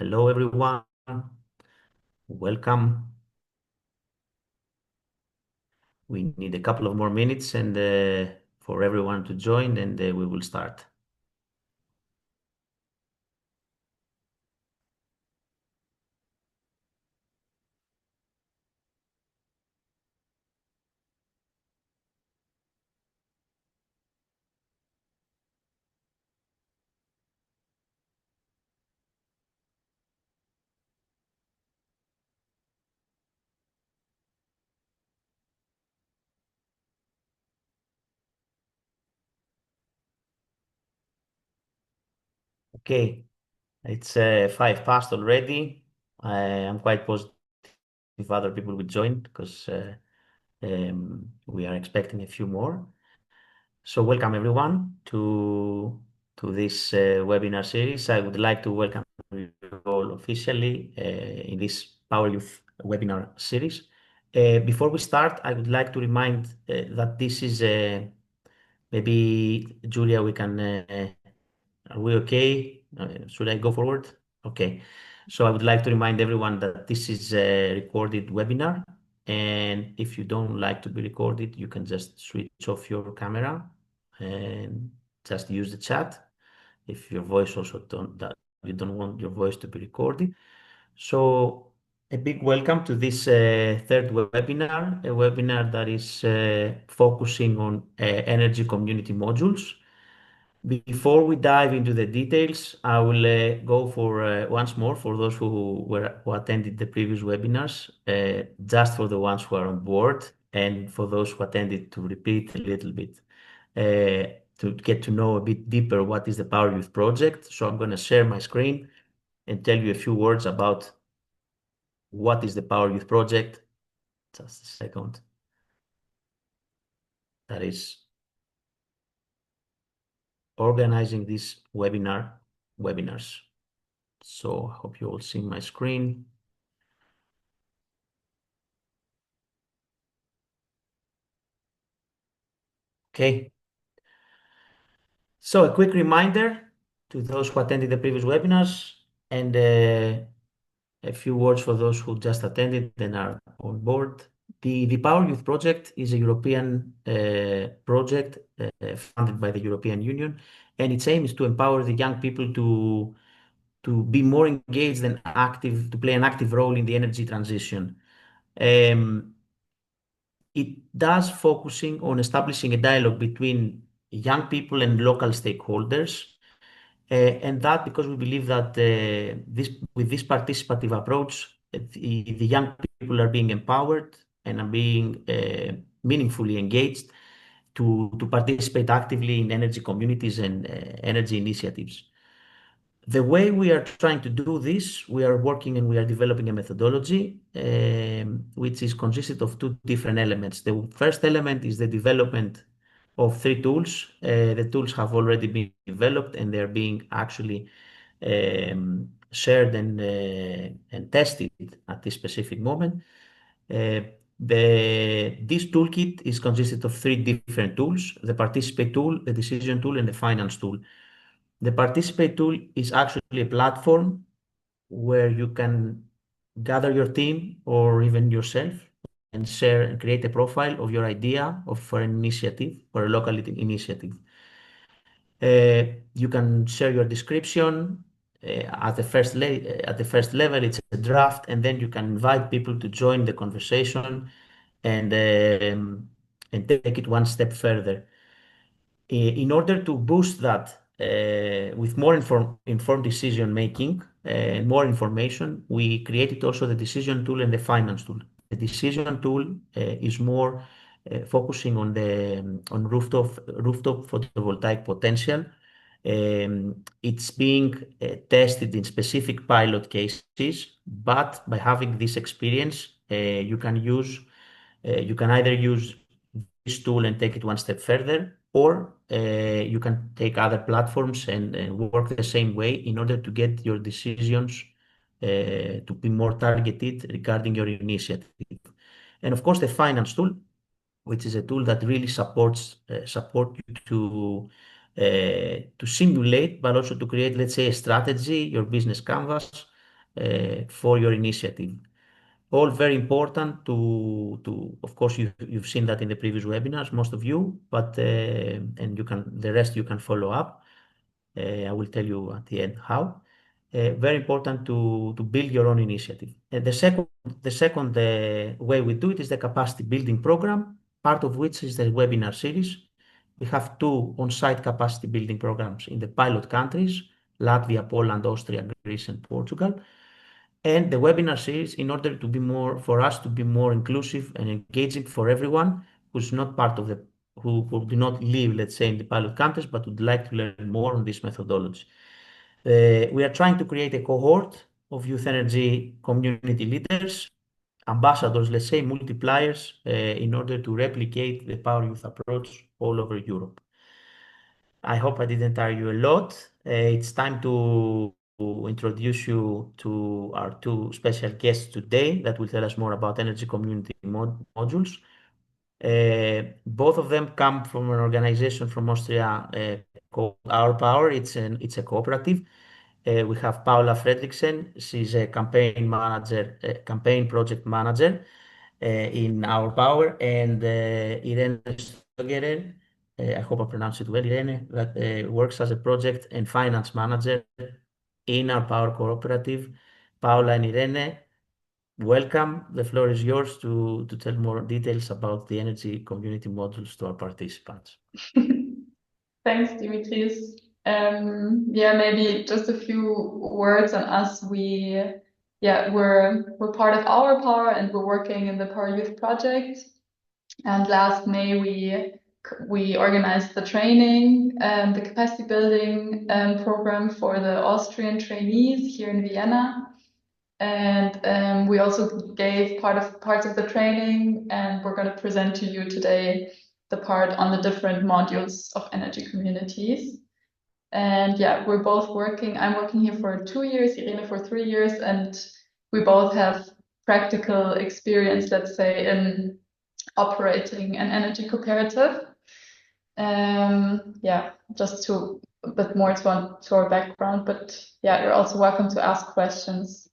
Hello, everyone. Welcome. We need a couple of more minutes and for everyone to join, and we will start. Okay, it's 5 past already. I'm quite positive other people will join because we are expecting a few more. So welcome everyone to this webinar series. I would like to welcome you all officially in this Power Youth webinar series. Before we start, I would like to remind that this is maybe Julia, we can are we okay? Should I go forward? Okay. So I would like to remind everyone that this is a recorded webinar, and if you don't like to be recorded, you can just switch off your camera and just use the chat. If your voice also don't that you don't want your voice to be recorded. So a big welcome to this third webinar, a webinar that is focusing on energy community modules. Before we dive into the details, I will go for once more for those who attended the previous webinars, just for the ones who are on board, and for those who attended to repeat a little bit, to get to know a bit deeper what is the Power Youth project. So I'm going to share my screen and tell you a few words about what is the Power Youth project. Just a second. That is organizing these webinars. So I hope you all see my screen. Okay. So a quick reminder to those who attended the previous webinars and a few words for those who just attended and are on board. The Power Youth Project is a European project funded by the European Union, and its aim is to empower the young people to be more engaged and active, to play an active role in the energy transition. Um, it does focusing on establishing a dialogue between young people and local stakeholders. And that because we believe that with this participative approach, the young people are being empowered and are being meaningfully engaged to participate actively in energy communities and energy initiatives. The way we are trying to do this, we are working and we are developing a methodology which is consisted of two different elements. The first element is the development of three tools. The tools have already been developed and they're being actually shared and tested at this specific moment. Uh, this toolkit is consisted of three different tools: the participate tool, the decision tool, and the finance tool. The Participate tool is actually a platform where you can gather your team or even yourself and share and create a profile of your idea of for an initiative or a local initiative. You can share your description at the first level. It's a draft, and then you can invite people to join the conversation and um, and take it one step further. In order to boost that with more informed decision making and more information, we created also the decision tool and the finance tool. The decision tool is more focusing on the on rooftop photovoltaic potential. It's being tested in specific pilot cases, but by having this experience, you can either use this tool and take it one step further, or you can take other platforms and work the same way in order to get your decisions to be more targeted regarding your initiative. And of course, the finance tool, which is a tool that really support you to simulate, but also to create, let's say, a strategy, your business canvas, for your initiative. All very important of course, you've seen that in the previous webinars, most of you, but and the rest you can follow up. I will tell you at the end how. Very important to build your own initiative. The second way we do it is the capacity building program, part of which is the webinar series. We have two on-site capacity building programs in the pilot countries, Latvia, Poland, Austria, Greece, and Portugal. And the webinar series, in order to be more, for us to be more inclusive and engaging for everyone who's not part of who do not live, let's say, in the pilot countries, but would like to learn more on this methodology. We are trying to create a cohort of youth energy community leaders, ambassadors, let's say, multipliers, in order to replicate the Power Youth approach all over Europe. I hope I didn't tire you a lot. It's time to introduce you to our two special guests today that will tell us more about energy community modules. Both of them come from an organization from Austria called Our Power. It's a cooperative. We have Paula Fredriksen. She's a campaign manager, campaign project manager in Our Power, and Irene Stögeren, I hope I pronounced it well, Irene, that works as a project and finance manager in Our Power cooperative. Paula and Irene, welcome. The floor is yours to tell more details about the energy community modules to our participants. Thanks, Dimitris. Yeah, maybe just a few words on us. We're part of Our Power, and we're working in the Power Youth project. And last May we organized the training, the capacity building program for the Austrian trainees here in Vienna. And we also gave parts of the training, and we're going to present to you today the part on the different modules of energy communities. And yeah, we're both working. I'm working here for 2 years, Irene for 3 years, and we both have practical experience, let's say, in operating an energy cooperative. Yeah, just a bit more to our background, but yeah, you're also welcome to ask questions.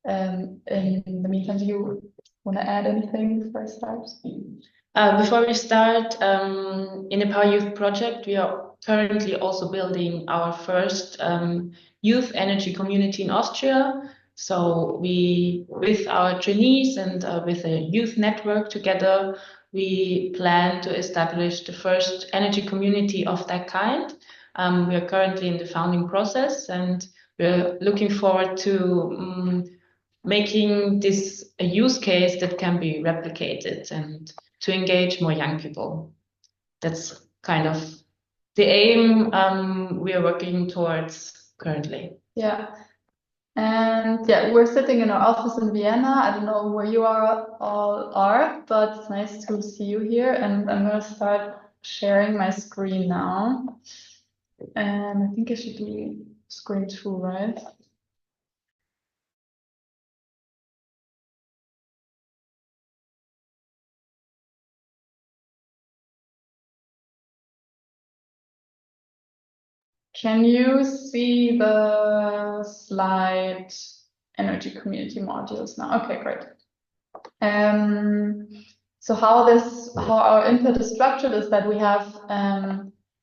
In the meantime, do you want to add anything before I start? Before we start, in the Power Youth project, we are currently also building our first youth energy community in Austria. So we, with our trainees and with a youth network together, we plan to establish the first energy community of that kind. We are currently in the founding process, and we're looking forward to making this a use case that can be replicated and to engage more young people. That's kind of the aim we are working towards currently. Yeah. And yeah, we're sitting in our office in Vienna. I don't know where you all are, but it's nice to see you here. And I'm going to start sharing my screen now. And I think I should do screen 2, right? Can you see the slide energy community modules now? Okay, great. So how our input is structured is that we have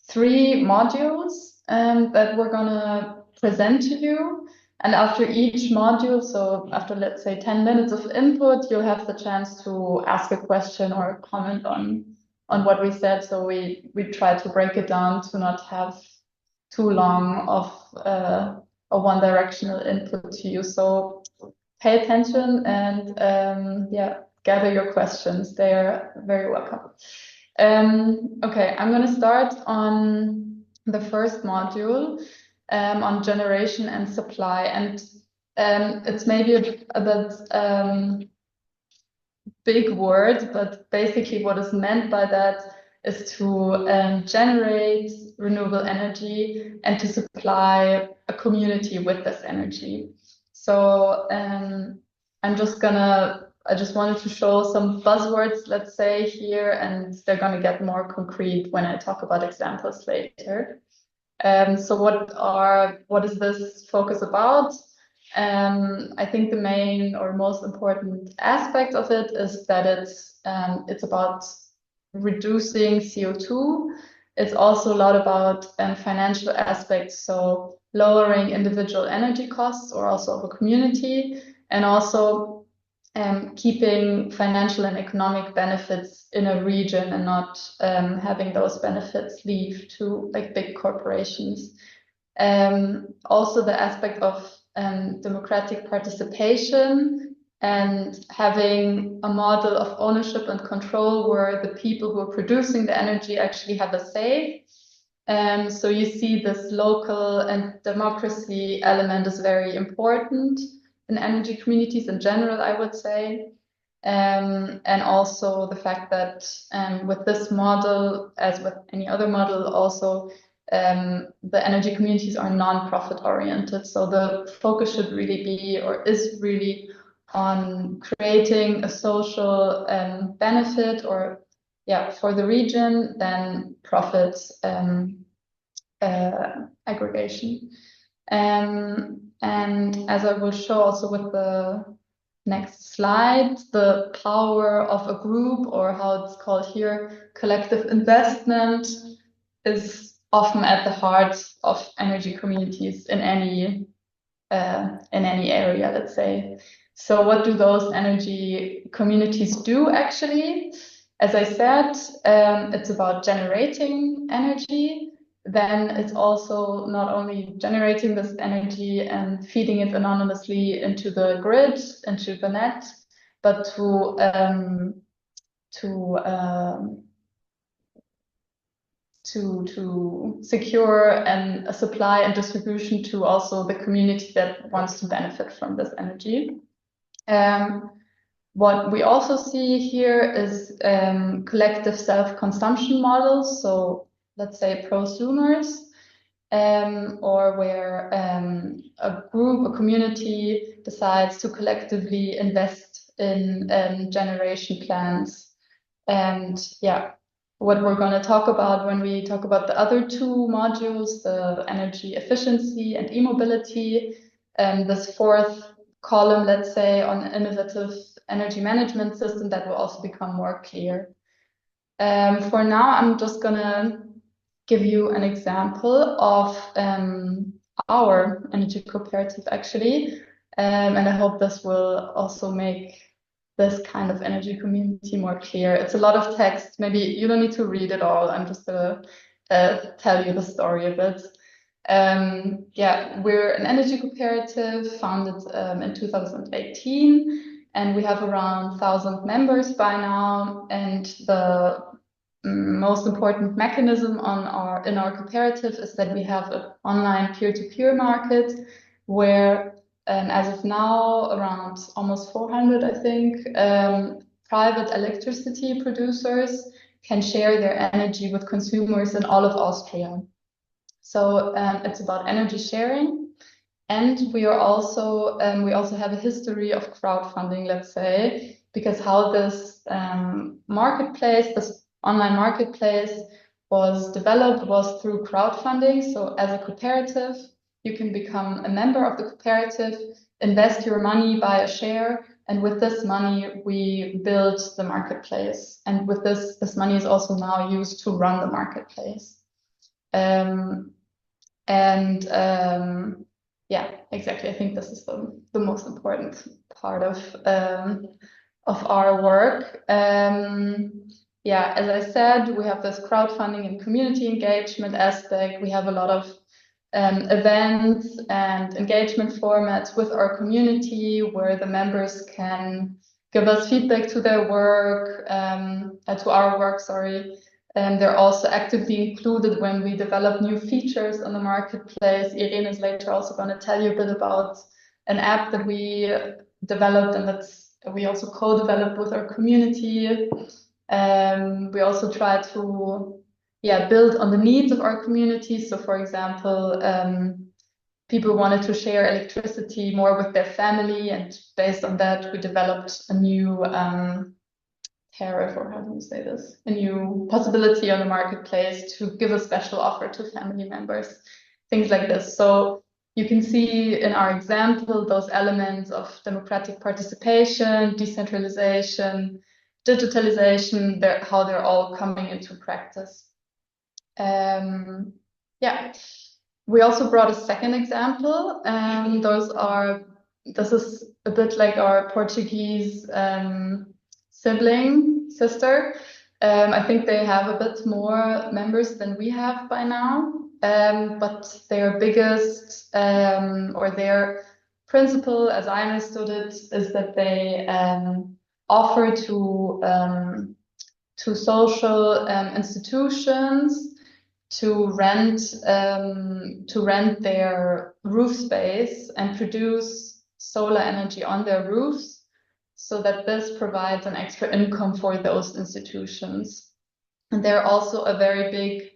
3 modules that we're gonna present to you. And after each module, so after let's say 10 minutes of input, you'll have the chance to ask a question or a comment on what we said. So we try to break it down to not have too long of a one-directional input to you. So pay attention and yeah, gather your questions. They are very welcome. Okay, I'm going to start on the first module on generation and supply. And it's maybe a bit big word, but basically what is meant by that is to generate renewable energy and to supply a community with this energy. So I just wanted to show some buzzwords, let's say, here, and they're going to get more concrete when I talk about examples later. So what is this focus about? I think the main or most important aspect of it is that it's about reducing CO2. It's also a lot about financial aspects, so lowering individual energy costs or also of a community, and also keeping financial and economic benefits in a region and not having those benefits leave to like big corporations. Also the aspect of democratic participation and having a model of ownership and control where the people who are producing the energy actually have a say. So you see this local and democracy element is very important in energy communities in general, I would say. And also the fact that with this model, as with any other model, also the energy communities are non-profit oriented. So the focus should really be, or is really, on creating a social benefit or for the region than profit aggregation. And as I will show also with the next slide, the power of a group, or how it's called here, collective investment, is often at the heart of energy communities in any area, let's say. So what do those energy communities do actually? As I said, it's about generating energy. Then it's also not only generating this energy and feeding it anonymously into the grid, into the net, but to secure a supply and distribution to also the community that wants to benefit from this energy. What we also see here is collective self-consumption models. So let's say prosumers, or where a group, a community decides to collectively invest in generation plans. And what we're going to talk about when we talk about the other two modules, the energy efficiency and e-mobility, this fourth column, let's say, on innovative energy management system, that will also become more clear. For now, I'm just going to give you an example of our energy cooperative, actually. And I hope this will also make this kind of energy community more clear. It's a lot of text. Maybe you don't need to read it all. I'm just going to tell you the story a bit. We're an energy cooperative founded in 2018, and we have around 1,000 members by now. And the most important mechanism in our cooperative is that we have an online peer-to-peer market where as of now, around almost 400, I think, private electricity producers can share their energy with consumers in all of Austria. So it's about energy sharing. And we also have a history of crowdfunding, let's say, because how this marketplace, this online marketplace was developed was through crowdfunding. So as a cooperative, you can become a member of the cooperative, invest your money, buy a share, and with this money, we build the marketplace. And with this money is also now used to run the marketplace. Exactly. I think this is the most important part of our work. As I said, we have this crowdfunding and community engagement aspect. We have a lot of events and engagement formats with our community where the members can give us feedback to their work, to our work, sorry. And they're also actively included when we develop new features on the marketplace. Irene is later also going to tell you a bit about an app that we developed and we also co-developed with our community. We also try to build on the needs of our community. So for example, people wanted to share electricity more with their family, and based on that, we developed a new tariff, or how do you say this? A new possibility on the marketplace to give a special offer to family members, things like this. So you can see in our example those elements of democratic participation, decentralization, digitalization, how they're all coming into practice. Yeah, we also brought a second example. This is a bit like our Portuguese sister. I think they have a bit more members than we have by now. But their biggest or their principle, as I understood it, is that they offer to social institutions to rent their roof space and produce solar energy on their roofs, so that this provides an extra income for those institutions. And they're also a very big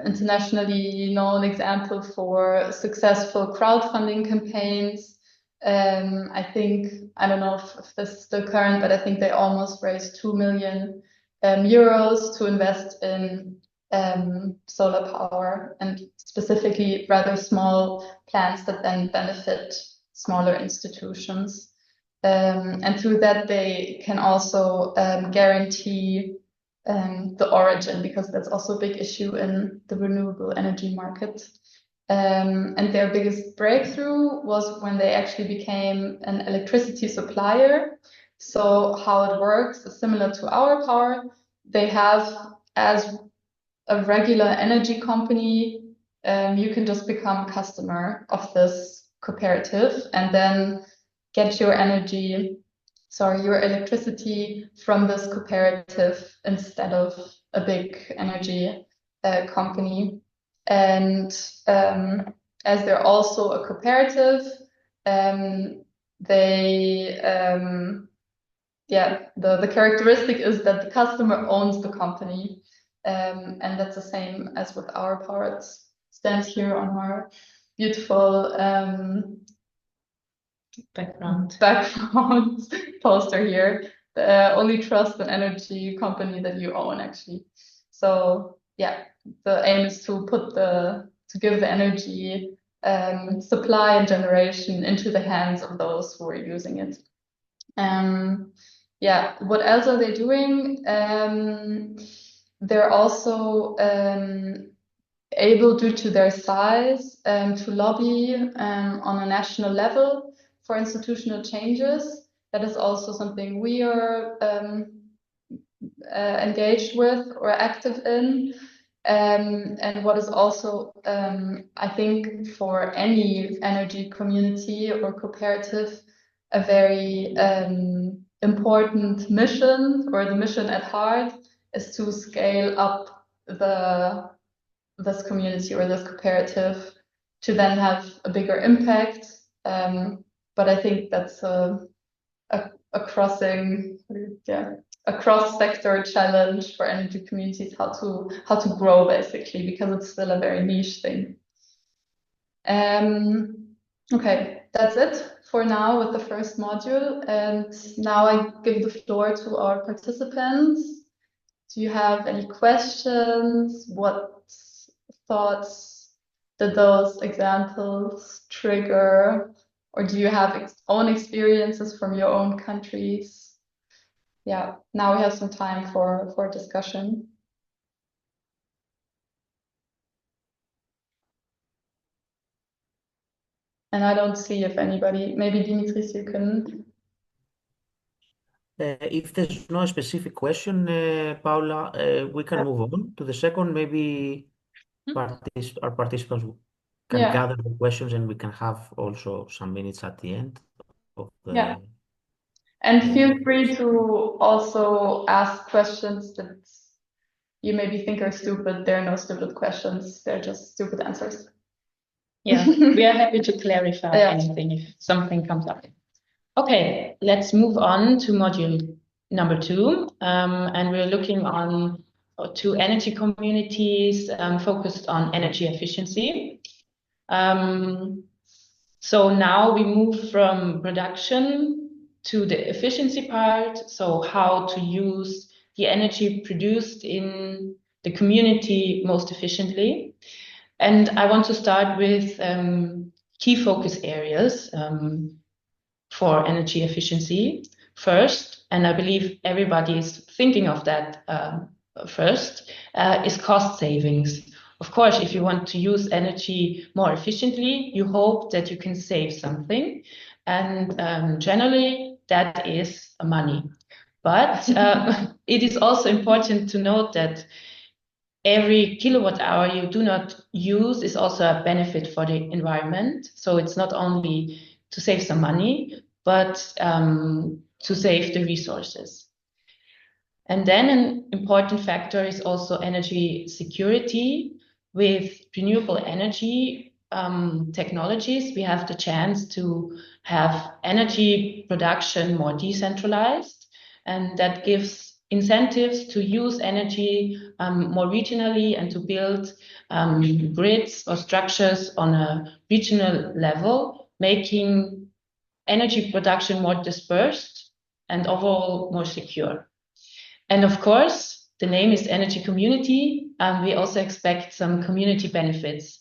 internationally known example for successful crowdfunding campaigns. I think, I don't know if this is still current, but I think they almost raised 2 million euros to invest in solar power, and specifically rather small plants that then benefit smaller institutions. And through that, they can also guarantee the origin, because that's also a big issue in the renewable energy market. And their biggest breakthrough was when they actually became an electricity supplier. So how it works is similar to our power. They have, as a regular energy company, you can just become a customer of this cooperative and then get your electricity from this cooperative instead of a big energy company. And as they're also a cooperative, the characteristic is that the customer owns the company, and that's the same as with our power. It stands here on our beautiful background poster here. Only trust an energy company that you own, actually. So yeah, the aim is to give the energy supply and generation into the hands of those who are using it. Yeah, what else are they doing? They're also able, due to their size, to lobby on a national level for institutional changes. That is also something we are engaged with or active in. And what is also, I think, for any energy community or cooperative, a very important mission, or the mission at heart, is to scale up this community or this cooperative to then have a bigger impact. But I think that's a cross-sector challenge for energy communities, how to grow, basically, because it's still a very niche thing. Okay, that's it for now with the first module. And now I give the floor to our participants. Do you have any questions? What thoughts did those examples trigger? Or do you have own experiences from your own countries? Yeah, now we have some time for discussion. And I don't see if anybody, maybe Dimitris, you can. If there's no specific question, Paula, we can move on to the second. Maybe our participants can gather the questions, and we can have also some minutes at the end of the. And feel free to also ask questions that you maybe think are stupid. There are no stupid questions. They're just stupid answers. Yeah, we are happy to clarify anything if something comes up. Okay, let's move on to module number 2. And we're looking on to energy communities focused on energy efficiency. So now we move from production to the efficiency part. So how to use the energy produced in the community most efficiently. And I want to start with key focus areas for energy efficiency first, and I believe everybody is thinking of that first, is cost savings. Of course, if you want to use energy more efficiently, you hope that you can save something, and generally that is money. But it is also important to note that every kilowatt hour you do not use is also a benefit for the environment. So it's not only to save some money, but to save the resources. And then an important factor is also energy security. With renewable energy technologies, we have the chance to have energy production more decentralized, and that gives incentives to use energy more regionally and to build grids or structures on a regional level, making energy production more dispersed and overall more secure. And of course, the name is energy community, and we also expect some community benefits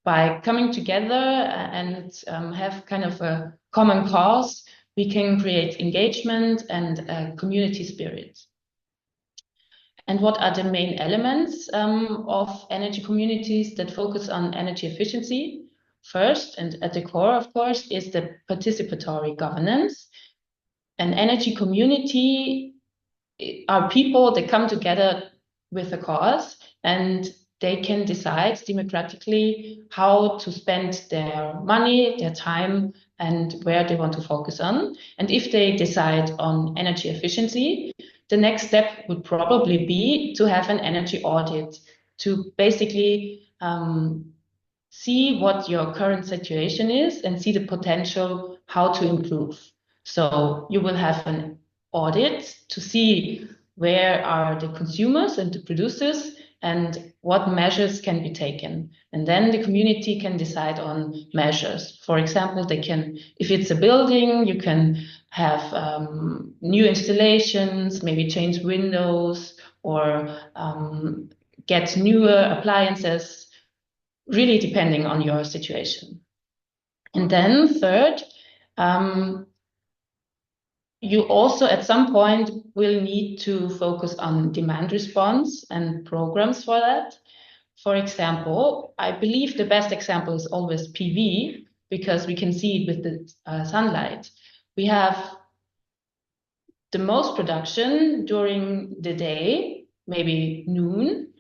by coming together and have kind of a common cause. We can create engagement and community spirit. And what are the main elements of energy communities that focus on energy efficiency? First, and at the core, of course, is the participatory governance. An energy community are people that come together with a cause, and they can decide democratically how to spend their money, their time, and where they want to focus on. And if they decide on energy efficiency, the next step would probably be to have an energy audit to basically see what your current situation is and see the potential how to improve. So you will have an audit to see where are the consumers and the producers and what measures can be taken. And then the community can decide on measures. For example, they can, if it's a building, you can have new installations, maybe change windows or get newer appliances, really depending on your situation. And then third, you also at some point will need to focus on demand response and programs for that. For example, I believe the best example is always PV, because we can see it with the sunlight. We have the most production during the day, maybe noon,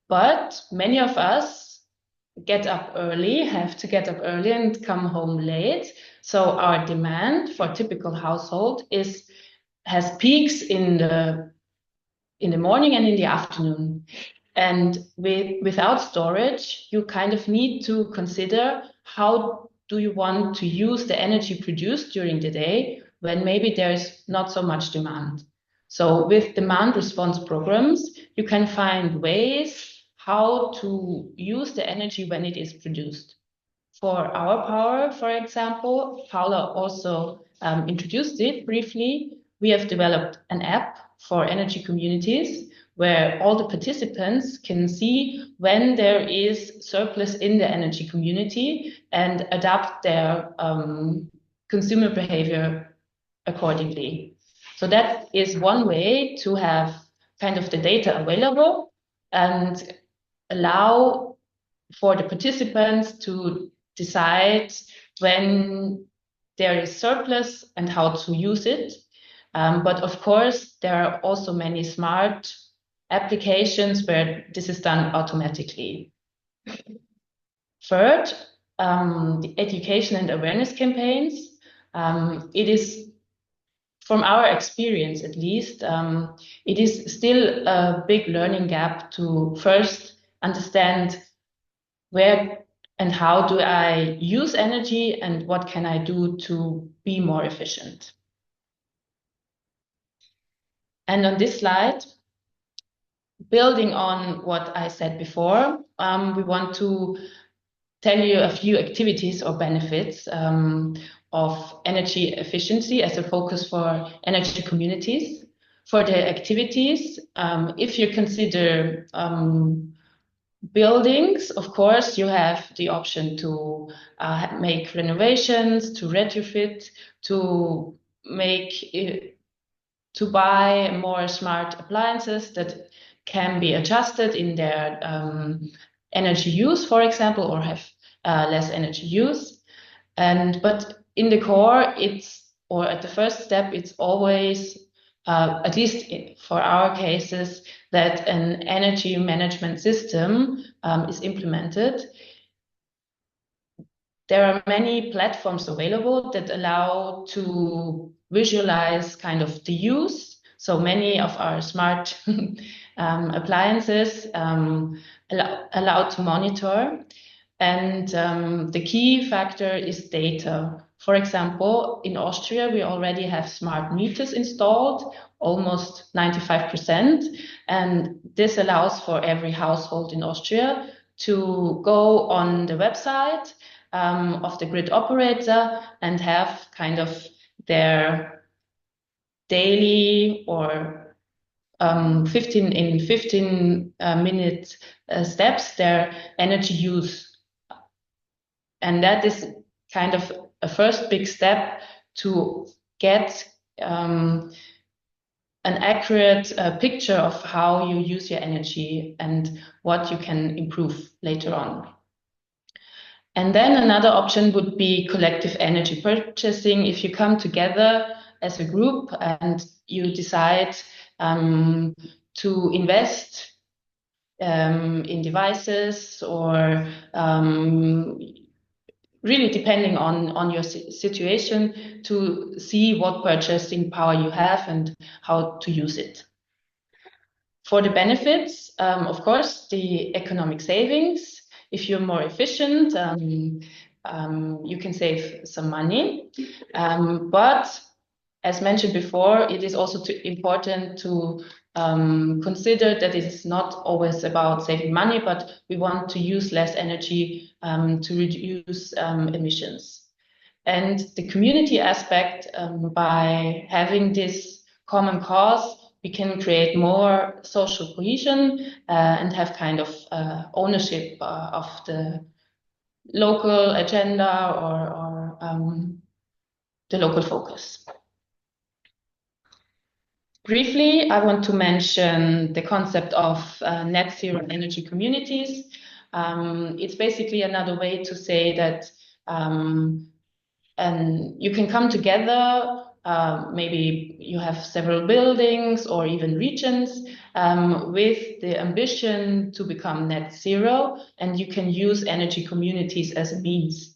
but many of us get up early, have to get up early and come home late. So our demand for a typical household has peaks in the morning and in the afternoon. And without storage, you kind of need to consider how do you want to use the energy produced during the day when maybe there's not so much demand. So with demand response programs, you can find ways how to use the energy when it is produced. For our power, for example, Paula also introduced it briefly. We have developed an app for energy communities where all the participants can see when there is surplus in the energy community and adapt their consumer behavior accordingly. So that is one way to have kind of the data available and allow for the participants to decide when there is surplus and how to use it. But of course, there are also many smart applications where this is done automatically. Third, the education and awareness campaigns. It is, from our experience at least, it is still a big learning gap to first understand where and how do I use energy and what can I do to be more efficient. And on this slide, building on what I said before, we want to tell you a few activities or benefits of energy efficiency as a focus for energy communities. For the activities, if you consider buildings, of course, you have the option to make renovations, to retrofit, to to buy more smart appliances that can be adjusted in their energy use, for example, or have less energy use. But in the core, or at the first step, it's always, at least for our cases, that an energy management system is implemented. There are many platforms available that allow to visualize kind of the use. So many of our smart appliances allow to monitor. And the key factor is data. For example, in Austria, we already have smart meters installed, almost 95%. And this allows for every household in Austria to go on the website of the grid operator and have kind of their daily or 15 minute steps, their energy use. And that is kind of a first big step to get an accurate picture of how you use your energy and what you can improve later on. And then another option would be collective energy purchasing. If you come together as a group and you decide to invest in devices or really depending on your situation to see what purchasing power you have and how to use it. For the benefits, of course, the economic savings. If you're more efficient, you can save some money. But as mentioned before, it is also important to consider that it is not always about saving money, but we want to use less energy to reduce emissions. And the community aspect, by having this common cause, we can create more social cohesion and have kind of ownership of the local agenda or the local focus. Briefly, I want to mention the concept of net zero energy communities. It's basically another way to say that and you can come together, maybe you have several buildings or even regions with the ambition to become net zero, and you can use energy communities as a means.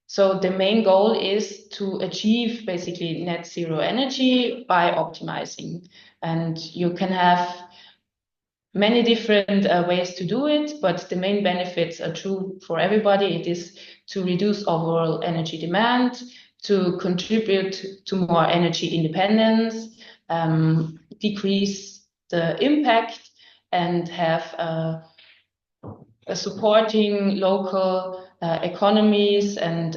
So the main goal is to achieve basically net zero energy by optimizing. And you can have many different ways to do it, but the main benefits are true for everybody. It is to reduce overall energy demand, to contribute to more energy independence, decrease the impact, and have a supporting local economies and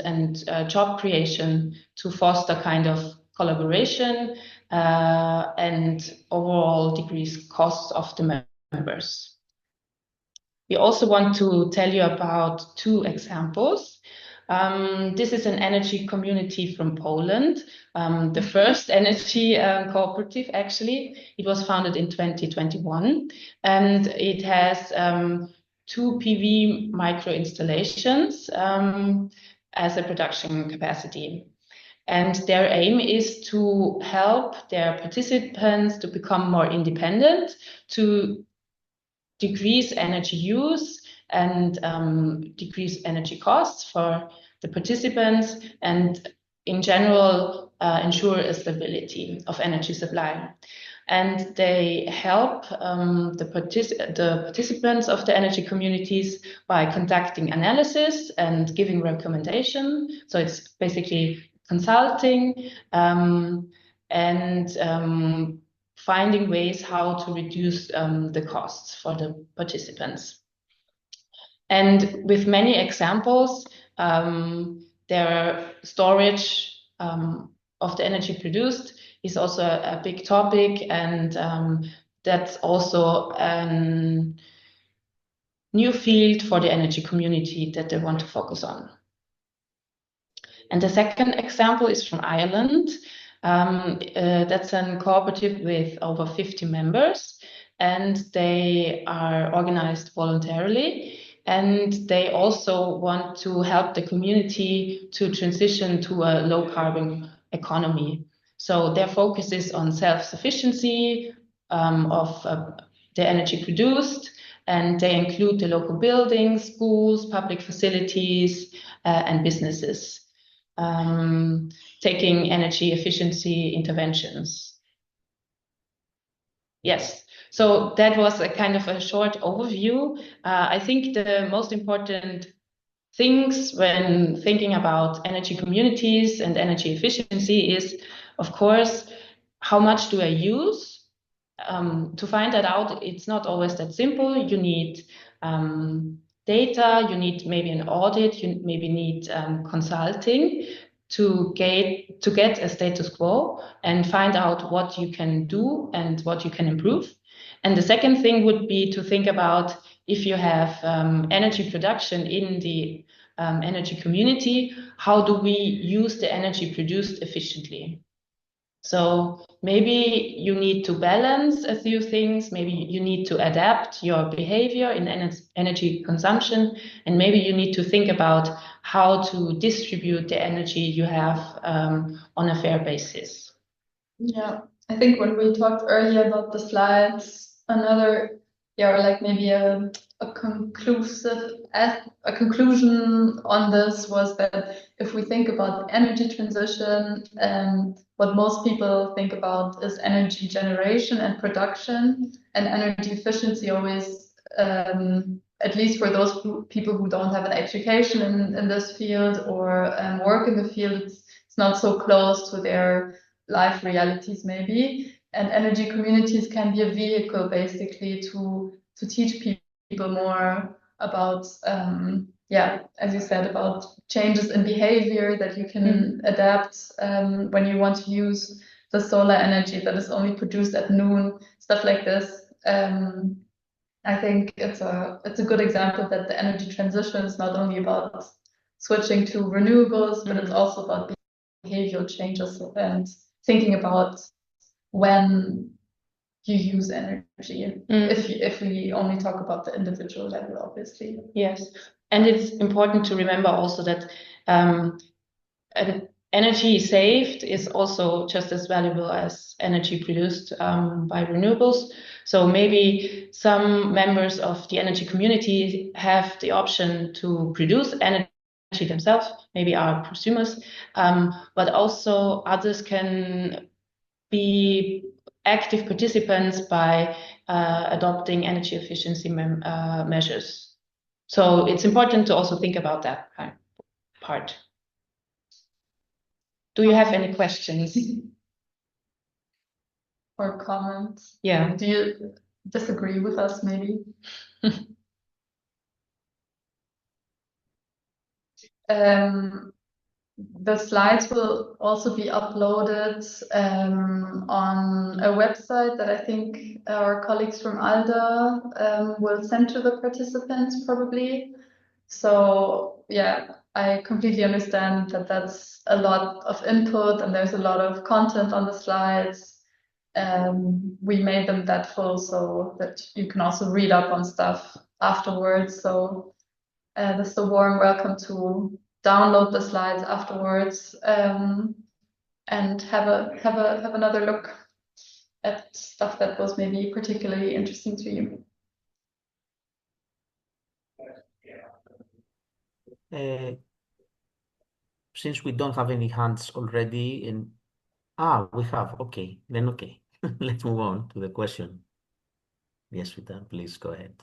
job creation to foster kind of collaboration and overall decrease costs of the members. We also want to tell you about two examples. This is an energy community from Poland, the first energy cooperative actually. It was founded in 2021 and it has 2 PV micro installations as a production capacity. And their aim is to help their participants to become more independent, to decrease energy use and decrease energy costs for the participants, and in general ensure a stability of energy supply. And they help the participants of the energy communities by conducting analysis and giving recommendation. So it's basically consulting and finding ways how to reduce the costs for the participants. And with many examples, their storage of the energy produced is also a big topic, and that's also new field for the energy community that they want to focus on. And the second example is from Ireland. That's a cooperative with over 50 members, and they are organized voluntarily. And they also want to help the community to transition to a low carbon economy. So their focus is on self-sufficiency of the energy produced, and they include the local buildings, schools, public facilities, and businesses. Taking energy efficiency interventions. Yes, so that was a kind of a short overview. I think the most important things when thinking about energy communities and energy efficiency is, of course, how much do I use? To find that out, it's not always that simple. You need data, you need maybe an audit, you maybe need consulting to get a status quo and find out what you can do and what you can improve. And the second thing would be to think about if you have energy production in the energy community, how do we use the energy produced efficiently? So maybe you need to balance a few things. Maybe you need to adapt your behavior in energy consumption. And maybe you need to think about how to distribute the energy you have on a fair basis. Yeah, I think when we talked earlier about the slides, another, or like maybe a conclusion on this was that if we think about energy transition, what most people think about is energy generation and production, and energy efficiency always, at least for those people who don't have an education in this field or work in the field, it's not so close to their life realities maybe. And energy communities can be a vehicle basically to teach people more about, as you said, about changes in behavior that you can adapt when you want to use the solar energy that is only produced at noon, stuff like this. I think it's a good example that the energy transition is not only about switching to renewables, but it's also about behavioral changes and thinking about when you use energy, if we only talk about the individual level, obviously. Yes, and it's important to remember also that energy saved is also just as valuable as energy produced by renewables. So maybe some members of the energy community have the option to produce energy themselves, maybe are prosumers, but also others can be active participants by adopting energy efficiency measures. So it's important to also think about that part. Do you have any questions? Or comments? Yeah. Do you disagree with us maybe? The slides will also be uploaded on a website that I think our colleagues from ALDA will send to the participants probably. So yeah, I completely understand that that's a lot of input and there's a lot of content on the slides. We made them that full so that you can also read up on stuff afterwards. So this is a warm welcome to download the slides afterwards and have another look at stuff that was maybe particularly interesting to you. Since we don't have any hands already, and we have. Okay, then okay. Let's move on to the question. Yes, Rita, please go ahead.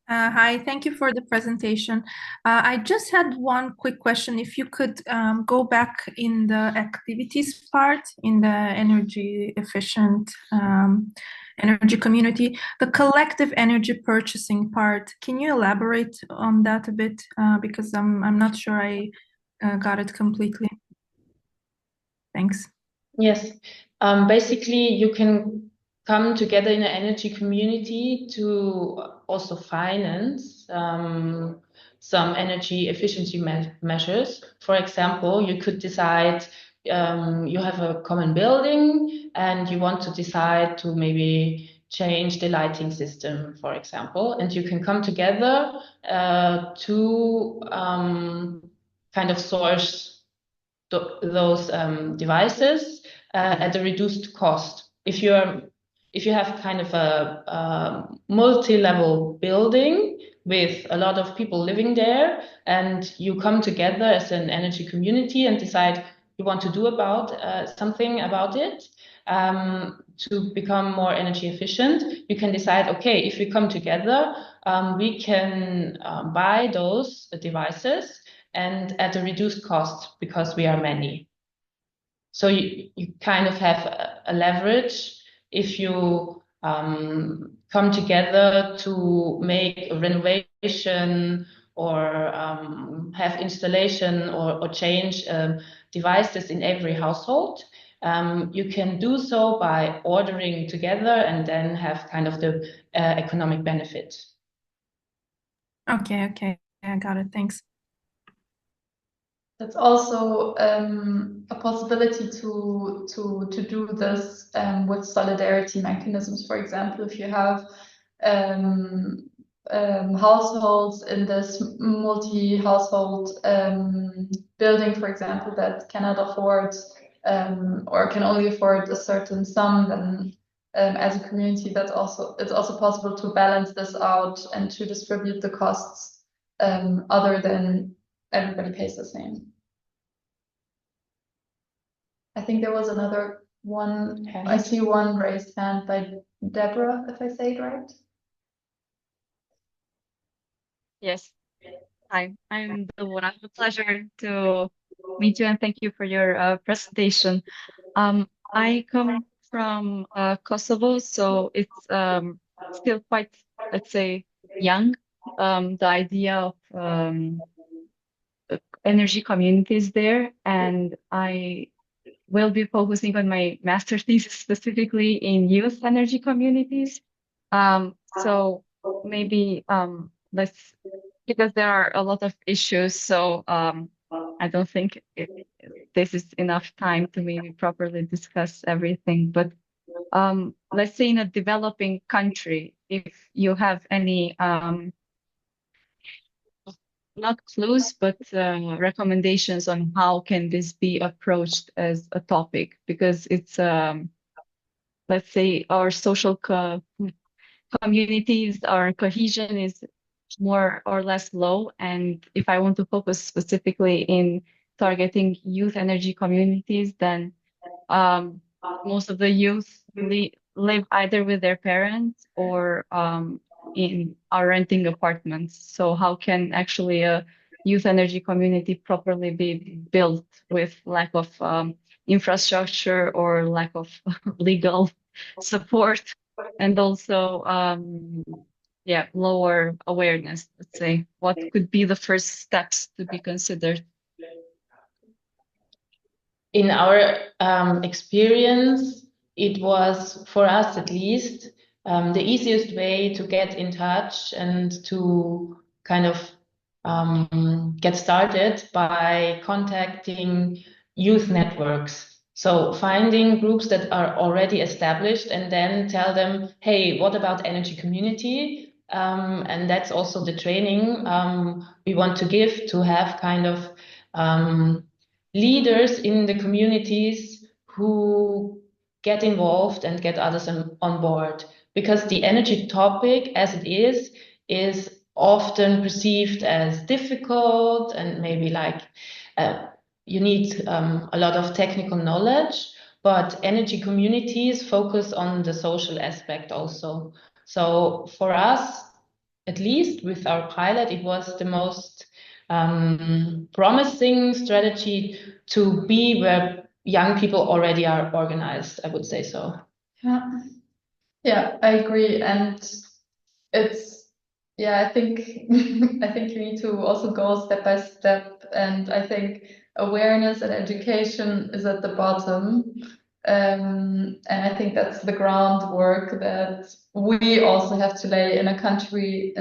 Hi, thank you for the presentation. I just had one quick question. If you could go back in the activities part, in the energy efficient energy community, the collective energy purchasing part, can you elaborate on that a bit? Because I'm not sure I got it completely. Thanks. Yes, basically you can come together in an energy community to also finance some energy efficiency measures. For example, you could decide you have a common building and you want to decide to maybe change the lighting system, for example, and you can come together to kind of source those devices at a reduced cost. If you have kind of a multi-level building with a lot of people living there, and you come together as an energy community and decide you want to do about something about it to become more energy efficient, you can decide, okay, if we come together, we can buy those devices and at a reduced cost because we are many. So you kind of have a leverage if you come together to make a renovation or have installation or change devices in every household. You can do so by ordering together and then have kind of the economic benefit. Okay, I got it. Thanks. That's also a possibility to do this with solidarity mechanisms. For example, if you have households in this multi-household building, for example, that cannot afford or can only afford a certain sum, then as a community, it's also possible to balance this out and to distribute the costs other than everybody pays the same. I think there was another one. I see one raised hand by Deborah, if I say it right. Yes. Hi, I'm the one. It's a pleasure to meet you and thank you for your presentation. I come from Kosovo, so it's still quite, let's say, young. The idea of energy communities there, and I will be focusing on my master's thesis specifically in youth energy communities. So maybe let's, because there are a lot of issues, so I don't think this is enough time to maybe properly discuss everything. But let's say in a developing country, if you have any not clues, but recommendations on how can this be approached as a topic, because it's let's say our social communities, our cohesion is more or less low, and if I want to focus specifically in targeting youth energy communities, then most of the youth live either with their parents or are renting apartments. So how can actually a youth energy community properly be built with lack of infrastructure or lack of legal support, and also lower awareness, let's say? What could be the first steps to be considered? In our experience, it was, for us at least, the easiest way to get in touch and to kind of get started by contacting youth networks. So finding groups that are already established and then tell them, hey, what about energy community? And that's also the training we want to give, to have kind of leaders in the communities who get involved and get others on board. Because the energy topic as it is often perceived as difficult and maybe like you need a lot of technical knowledge, but energy communities focus on the social aspect also. So for us, at least with our pilot, it was the most promising strategy to be where young people already are organized, I would say so. Yeah, I agree. And it's, I think I think you need to also go step by step. And I think awareness and education is at the bottom. And I think that's the groundwork that we also have to lay in a country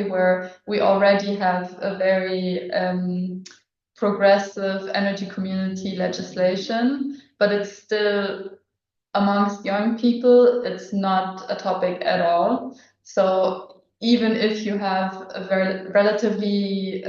where we already have a very progressive energy community legislation, but it's still amongst young people, it's not a topic at all. So even if you have a very relatively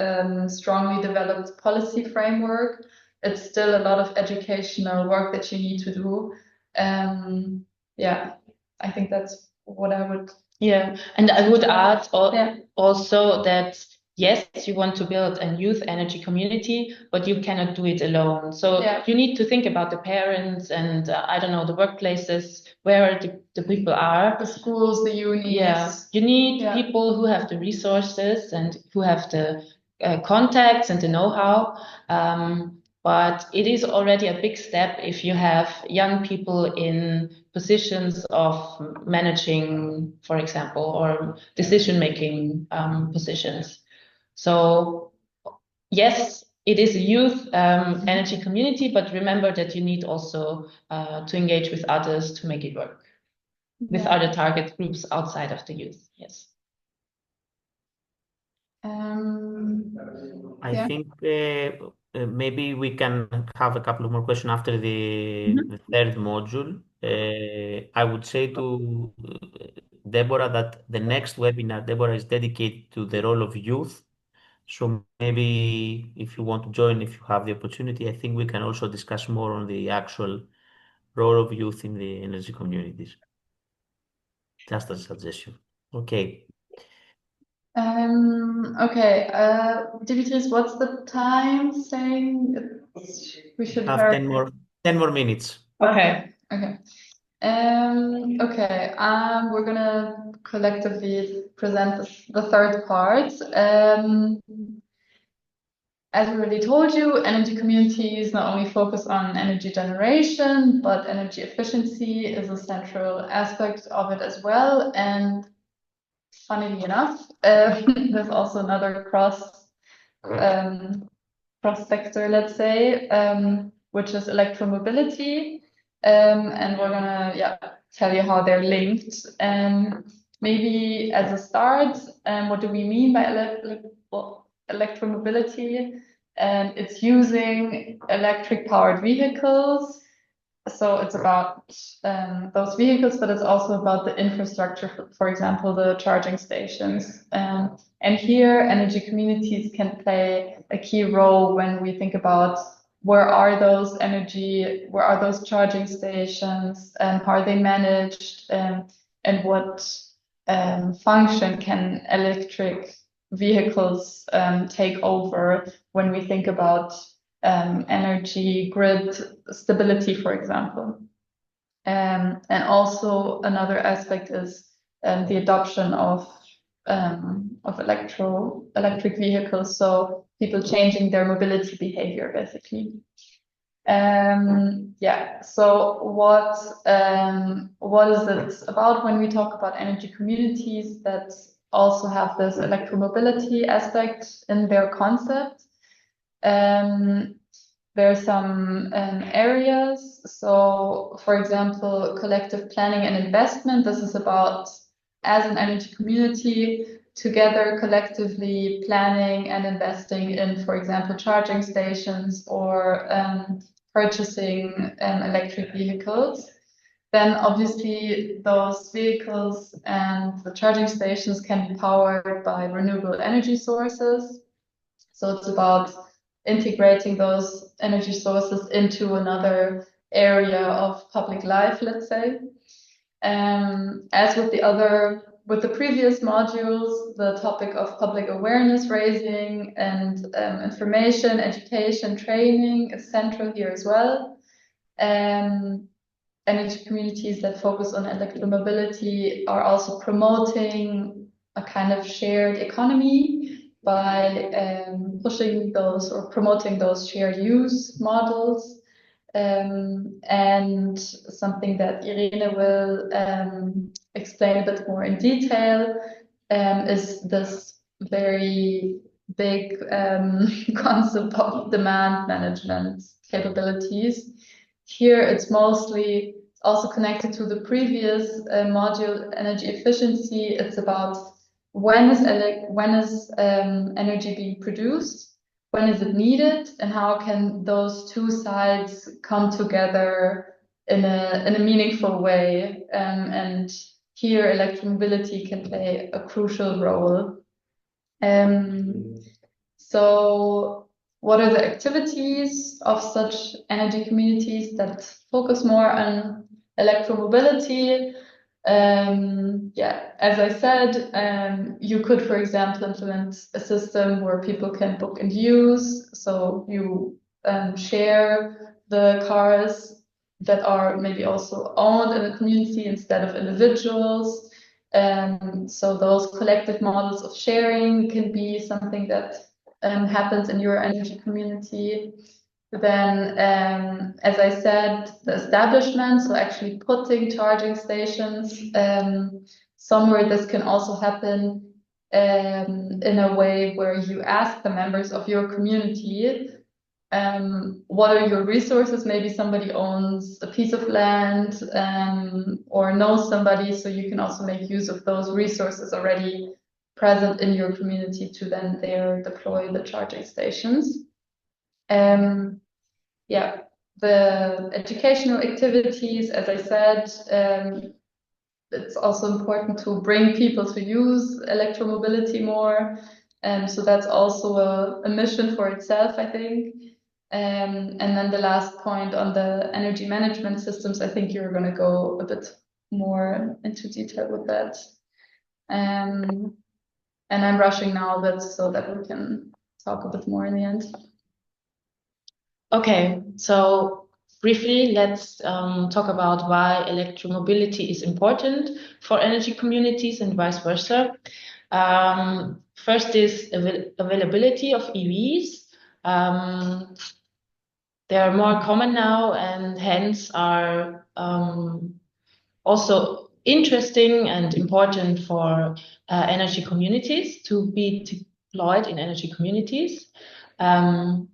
strongly developed policy framework, it's still a lot of educational work that you need to do. Yeah, I think that's what I would. Yeah, and I would add Yeah. also that yes, you want to build a youth energy community, but you cannot do it alone. So Yeah. you need to think about the parents and I don't know, the workplaces where the people are. The schools, the unis. Yeah, you need Yeah. people who have the resources and who have the contacts and the know-how. But it is already a big step if you have young people in positions of managing, for example, or decision-making positions. So yes, it is a youth energy community, but remember that you need also to engage with others to make it work, with other target groups outside of the youth. Yes. I think maybe we can have a couple of more questions after the third module. I would say to Deborah that the next webinar, Deborah, is dedicated to the role of youth. So maybe if you want to join, if you have the opportunity, I think we can also discuss more on the actual role of youth in the energy communities. Just as a suggestion. Okay. Okay. Dimitris, what's the time saying? We should have 10 more minutes. Okay. Okay. Okay. We're gonna collectively present the third part. As we already told you, energy communities not only focus on energy generation, but energy efficiency is a central aspect of it as well. And funnily enough, there's also another cross sector, let's say, which is electromobility. And we're gonna tell you how they're linked. Maybe as a start, what do we mean by electromobility? It's using electric powered vehicles. So it's about those vehicles, but it's also about the infrastructure, for example, the charging stations. And here, energy communities can play a key role when we think about where are those charging stations, and how are they managed, and what function can electric vehicles take over when we think about energy grid stability, for example. And also another aspect is the adoption of electric vehicles, so people changing their mobility behavior, basically. So what is it about when we talk about energy communities that also have this electromobility aspect in their concept? There are some areas. So, for example, collective planning and investment. This is about, as an energy community, together collectively planning and investing in, for example, charging stations or purchasing electric vehicles. Then obviously those vehicles and the charging stations can be powered by renewable energy sources. So it's about integrating those energy sources into another area of public life, let's say. As with the previous modules, the topic of public awareness raising and information, education, training is central here as well. Energy communities that focus on electromobility are also promoting a kind of shared economy by pushing those or promoting those shared use models. And something that Irene will explain a bit more in detail is this very big concept of demand management capabilities. here it's mostly also connected to the previous module, energy efficiency. It's about when is energy being produced, when is it needed, and how can those two sides come together in a meaningful way. And here electromobility can play a crucial role. So what are the activities of such energy communities that focus more on electromobility? Yeah, as I said, you could, for example, implement a system where people can book and use. So you share the cars that are maybe also owned in a community instead of individuals. So those collective models of sharing can be something that happens in your energy community. Then, as I said, the establishment, so actually putting charging stations somewhere. This can also happen in a way where you ask the members of your community, what are your resources? Maybe somebody owns a piece of land or knows somebody, so you can also make use of those resources already present in your community to then there deploy the charging stations. Yeah, the educational activities, as I said, it's also important to bring people to use electromobility more. So that's also a mission for itself, I think. And then the last point on the energy management systems, I think you're going to go a bit more into detail with that. And I'm rushing now a bit so that we can talk a bit more in the end. Okay, so briefly, let's talk about why electromobility is important for energy communities and vice versa. First is availability of EVs. They are more common now and hence are also interesting and important for energy communities to be deployed in energy communities. And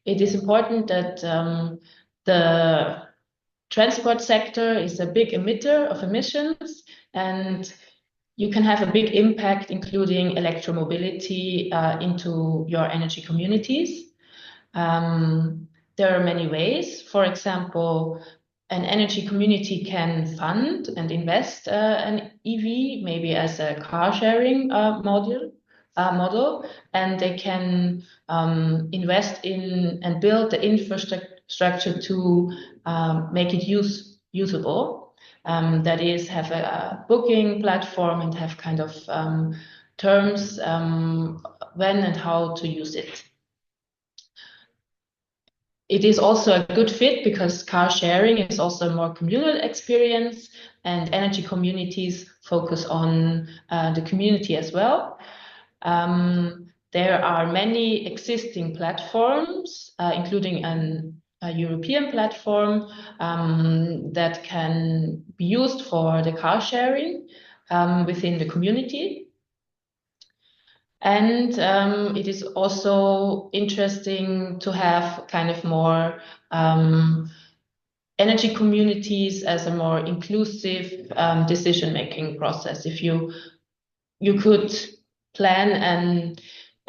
it is important that the transport sector is a big emitter of emissions, and you can have a big impact, including electromobility, into your energy communities. There are many ways. For example, an energy community can fund and invest an EV, maybe as a car sharing model, and they can invest in and build the infrastructure to make it usable. That is, have a booking platform and have kind of terms when and how to use it. It is also a good fit because car sharing is also a more communal experience, and energy communities focus on the community as well. There are many existing platforms, including a European platform that can be used for the car sharing within the community. And it is also interesting to have kind of more energy communities as a more inclusive decision-making process. If you could plan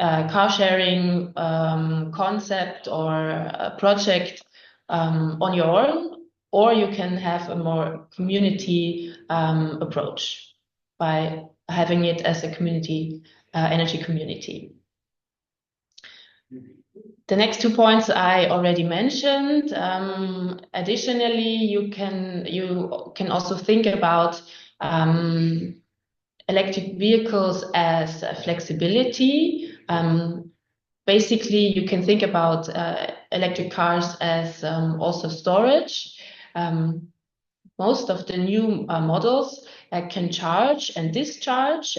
a car sharing concept or a project on your own, or you can have a more community approach by having it as a community energy community. The next 2 points I already mentioned. Additionally, you can also think about electric vehicles as flexibility. Basically, you can think about electric cars as also storage. Most of the new models can charge and discharge.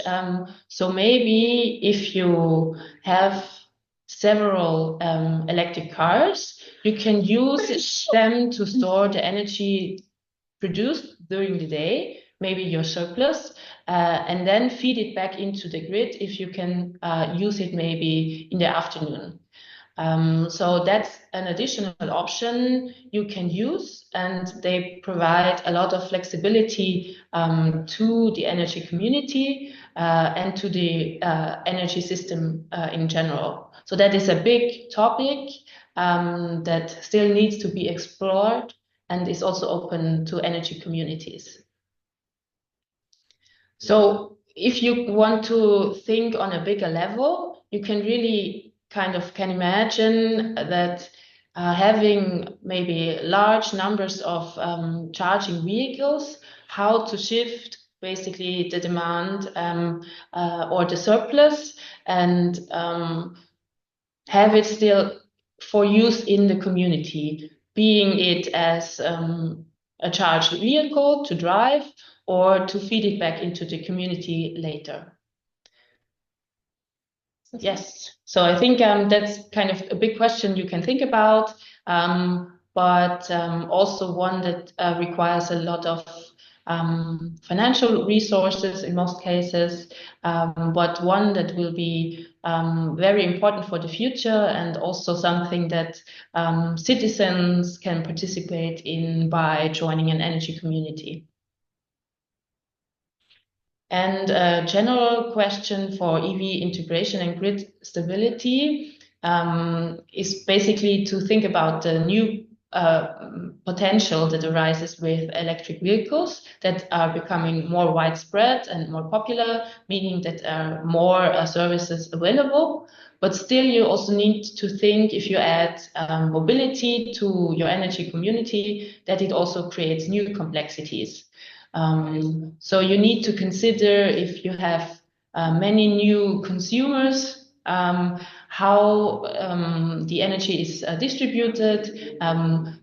So maybe if you have several electric cars, you can use them to store the energy produced during the day, maybe your surplus, and then feed it back into the grid if you can use it maybe in the afternoon. So that's an additional option you can use, and they provide a lot of flexibility to the energy community and to the energy system in general. So that is a big topic that still needs to be explored and is also open to energy communities. So if you want to think on a bigger level, you can really can imagine that having maybe large numbers of charging vehicles, how to shift basically the demand or the surplus and have it still for use in the community, being it as a charged vehicle to drive or to feed it back into the community later. Yes, so I think that's kind of a big question you can think about, but also one that requires a lot of financial resources in most cases, but one that will be very important for the future and also something that citizens can participate in by joining an energy community. And a general question for EV integration and grid stability is basically to think about the new potential that arises with electric vehicles that are becoming more widespread and more popular, meaning that there are more services available. But still, you also need to think, if you add mobility to your energy community, that it also creates new complexities. So you need to consider, if you have many new consumers, how the energy is distributed.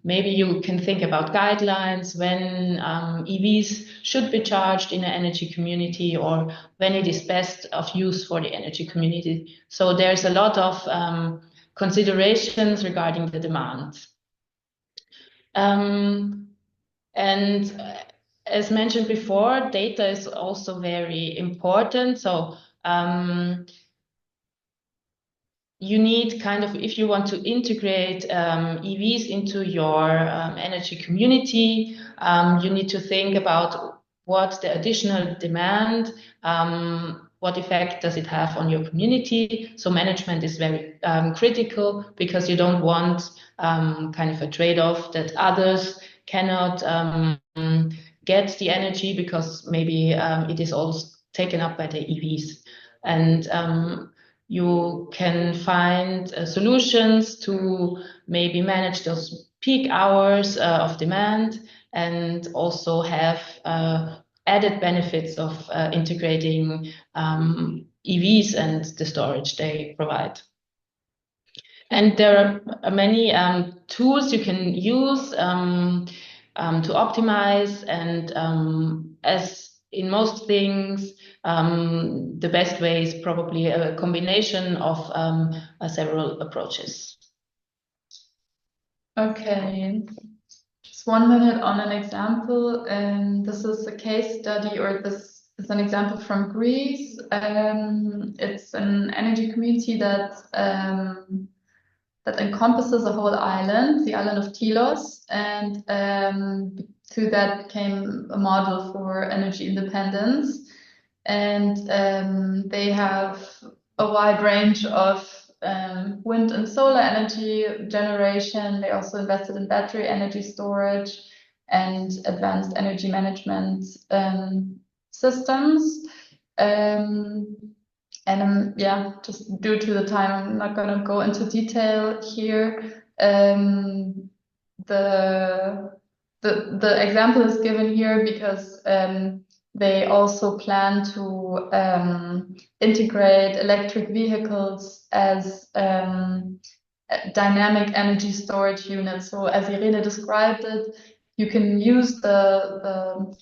Maybe you can think about guidelines when EVs should be charged in an energy community or when it is best of use for the energy community. So there's a lot of considerations regarding the demand. And as mentioned before, data is also very important. So you need if you want to integrate EVs into your energy community, you need to think about what the additional demand, what effect does it have on your community. So management is very critical, because you don't want a trade-off that others cannot get the energy because maybe it is also taken up by the EVs. And you can find solutions to maybe manage those peak hours of demand and also have added benefits of integrating EVs and the storage they provide. And there are many tools you can use to optimize, and as in most things, the best way is probably a combination of several approaches. Okay, just 1 minute on an example. This is a case study, or this is an example from Greece. It's an energy community that encompasses a whole island, the island of Tilos, and through that became a model for energy independence. And they have a wide range of wind and solar energy generation. They also invested in battery energy storage and advanced energy management systems. And yeah, just due to the time, I'm not going to go into detail here. The example is given here because they also plan to integrate electric vehicles as dynamic energy storage units. So as Irene described it, you can use the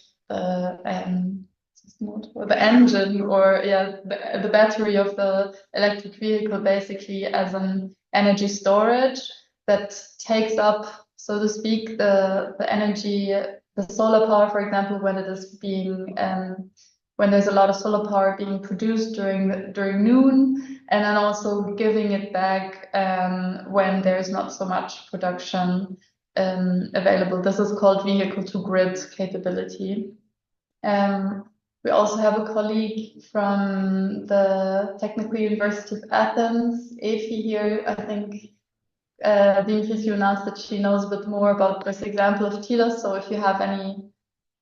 engine or the battery of the electric vehicle basically as an energy storage that takes up, so to speak, the energy, the solar power, for example, when it is being when there's a lot of solar power being produced during noon, and then also giving it back when there's not so much production available. This is called vehicle to grid capability. We also have a colleague from the Technical University of Athens, Efi here. I think Dimitris, you announced that she knows a bit more about this example of TILOS. So if you have any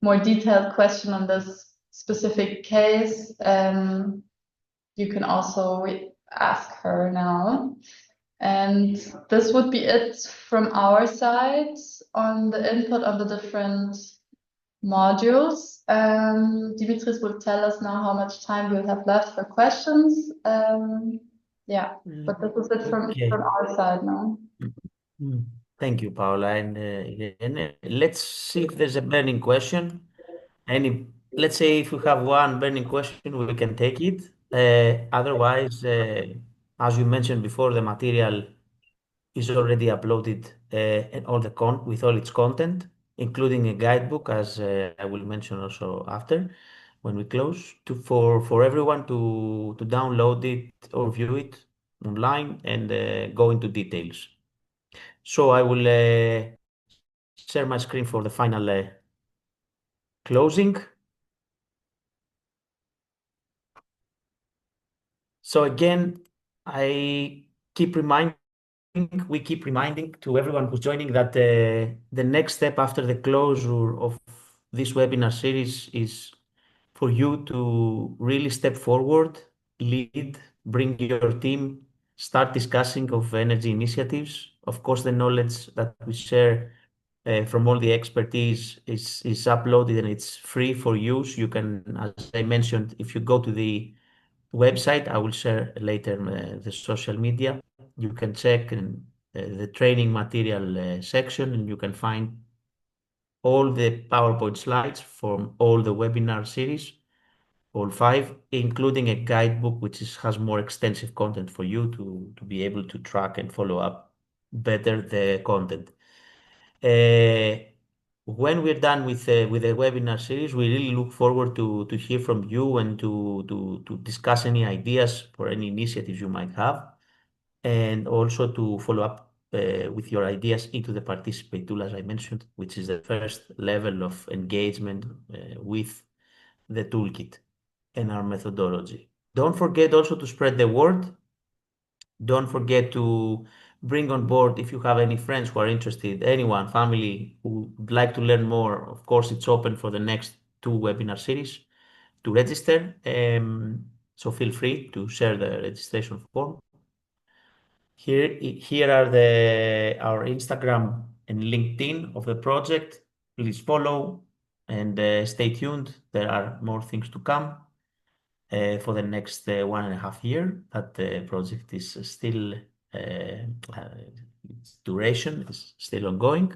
more detailed question on this specific case, you can also ask her now. And this would be it from our side on the input on the different modules. Dimitris will tell us now how much time we'll have left for questions. Yeah, but this is it from our side now. Thank you, Paula. And let's see if there's a burning question. Let's say if we have one burning question, we can take it. Otherwise, as you mentioned before, the material is already uploaded and with all its content, including a guidebook, as I will mention also after when we close, for everyone to download it or view it online and go into details. So I will share my screen for the final closing. So again, we keep reminding to everyone who's joining that the next step after the closure of this webinar series is for you to really step forward, lead, bring your team, start discussing of energy initiatives. Of course, the knowledge that we share from all the expertise is uploaded and it's free for use. You can, as I mentioned, if you go to the website, I will share later the social media. You can check the training material section and you can find all the PowerPoint slides from all the webinar series, all 5, including a guidebook has more extensive content for you to be able to track and follow up better the content. When we're done with the webinar series, we really look forward to hear from you and to discuss any ideas for any initiatives you might have, and also to follow up with your ideas into the Participate tool, as I mentioned, which is the first level of engagement with the toolkit and our methodology. Don't forget also to spread the word. Don't forget to bring on board, if you have any friends who are interested, anyone, family who would like to learn more. Of course, it's open for the next 2 webinar series to register. So feel free to share the registration form. Here are our Instagram and LinkedIn of the project. Please follow and stay tuned. There are more things to come for the next 1.5 years. That the project is still its duration is still ongoing.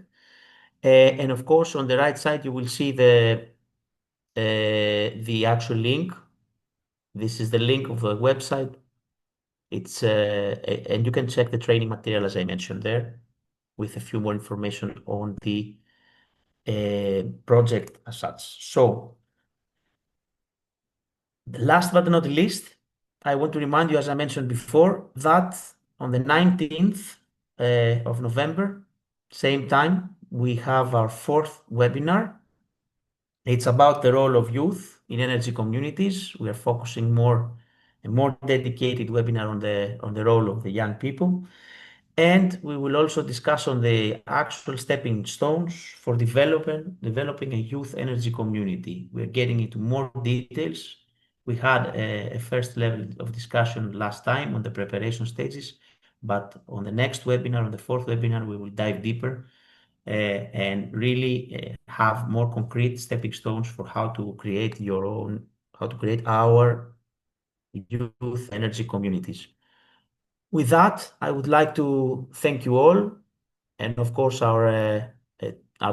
And of course, on the right side, you will see the actual link. This is the link of the website. And you can check the training material, as I mentioned there, with a few more information on the project as such. So, last but not least, I want to remind you, as I mentioned before, that on the 19th of November, same time, we have our 4th webinar. It's about the role of youth in energy communities. We are focusing a more dedicated webinar on the role of the young people. And we will also discuss on the actual stepping stones for developing a youth energy community. We're getting into more details. We had a first level of discussion last time on the preparation stages, but on the next webinar, on the 4th webinar, we will dive deeper and really have more concrete stepping stones for how to create our youth energy communities. With that, I would like to thank you all, and of course our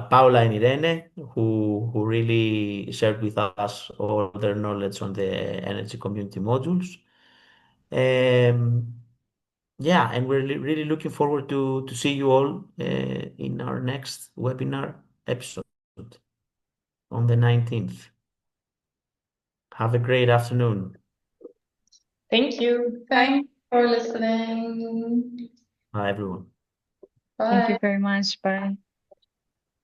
Paula and Irene, who really shared with us all their knowledge on the energy community modules. Yeah, and we're really looking forward to see you all in our next webinar episode on the 19th. Have a great afternoon. Thank you. Thanks for listening. Bye, everyone. Thank you Bye. very much. Bye.